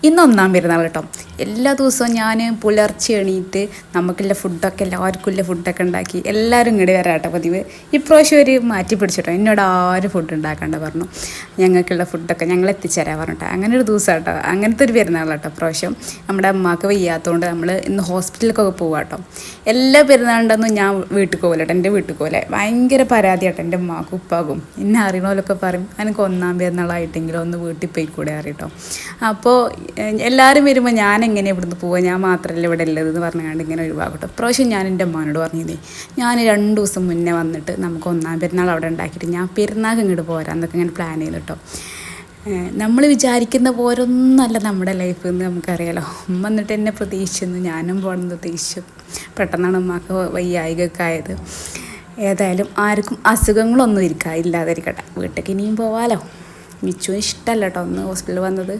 ഇന്ന് ഒന്നാം പെരുന്നാൾ കേട്ടോ. എല്ലാ ദിവസവും ഞാൻ പുലർച്ചെ എണീറ്റ് നമുക്കുള്ള ഫുഡൊക്കെ എല്ലാവർക്കും ഫുഡൊക്കെ ഉണ്ടാക്കി എല്ലാവരും ഇങ്ങോട്ട് വരാട്ടോ പതിവ്. ഇപ്രാവശ്യം ഒരു മാറ്റി പിടിച്ചിട്ടോ, എന്നോട് ആരും ഫുഡ് ഉണ്ടാക്കണ്ട പറഞ്ഞു. ഞങ്ങൾക്കുള്ള ഫുഡൊക്കെ ഞങ്ങൾ എത്തിച്ചേരാൻ പറഞ്ഞിട്ടോ. അങ്ങനെ ഒരു ദിവസം കേട്ടോ, അങ്ങനത്തെ ഒരു പെരുന്നാളാട്ടോ ഇപ്രാവശ്യം. നമ്മുടെ അമ്മക്ക് വയ്യാത്തതുകൊണ്ട് നമ്മൾ ഇന്ന് ഹോസ്പിറ്റലിലേക്കൊക്കെ പോവാം കേട്ടോ. എല്ലാ പെരുന്നാളുണ്ടെന്നും ഞാൻ വീട്ടിൽ പോകില്ല കേട്ടോ, എൻ്റെ വീട്ടിൽ പോലെ ഭയങ്കര പരാതിയാട്ടോ എൻ്റെ ഉമ്മാക്കും ഉപ്പാകും. എന്നെ അറിയണമല്ലൊക്കെ പറയും എനിക്ക് ഒന്നാം പെരുന്നാളായിട്ടെങ്കിലും ഒന്ന് വീട്ടിൽ പോയി കൂടെ അറിയട്ടോ. അപ്പോൾ എല്ലാവരും വരുമ്പോൾ ഞാൻ എങ്ങനെ ഇവിടുന്ന് പോവുക, ഞാൻ മാത്രമല്ല ഇവിടെ ഉള്ളതെന്ന് പറഞ്ഞുകൊണ്ട് ഇങ്ങനെ ഒഴിവാക്കട്ടോ. ഇപ്രാവശ്യം ഞാൻ എൻ്റെ അമ്മാനോട് പറഞ്ഞതേ, ഞാൻ 2 ദിവസം മുന്നേ വന്നിട്ട് നമുക്ക് ഒന്നാം പെരുന്നാൾ അവിടെ ഉണ്ടാക്കിയിട്ട് ഞാൻ പെരുന്നാൾക്ക് ഇങ്ങോട്ട് പോരാം എന്നൊക്കെ ഇങ്ങനെ പ്ലാൻ ചെയ്തിട്ടോ. നമ്മൾ വിചാരിക്കുന്ന പോരൊന്നല്ല നമ്മുടെ ലൈഫ് എന്ന് നമുക്കറിയാലോ. ഉമ്മ വന്നിട്ട് എന്നെ പ്രതീക്ഷിച്ചു, ഞാനും പോകണമെന്ന് പ്രതീക്ഷിച്ചു. പെട്ടെന്നാണ് ഉമ്മക്ക് വയ്യായികയൊക്കെ ആയത്. ഏതായാലും ആർക്കും അസുഖങ്ങളൊന്നും ഇല്ലാതിരിക്കട്ടെ. വീട്ടിലേക്ക് ഇനിയും പോവാലോ. മിച്ചുവിന് ഇഷ്ടമല്ല കേട്ടോ ഒന്ന് ഹോസ്പിറ്റലിൽ വന്നത്.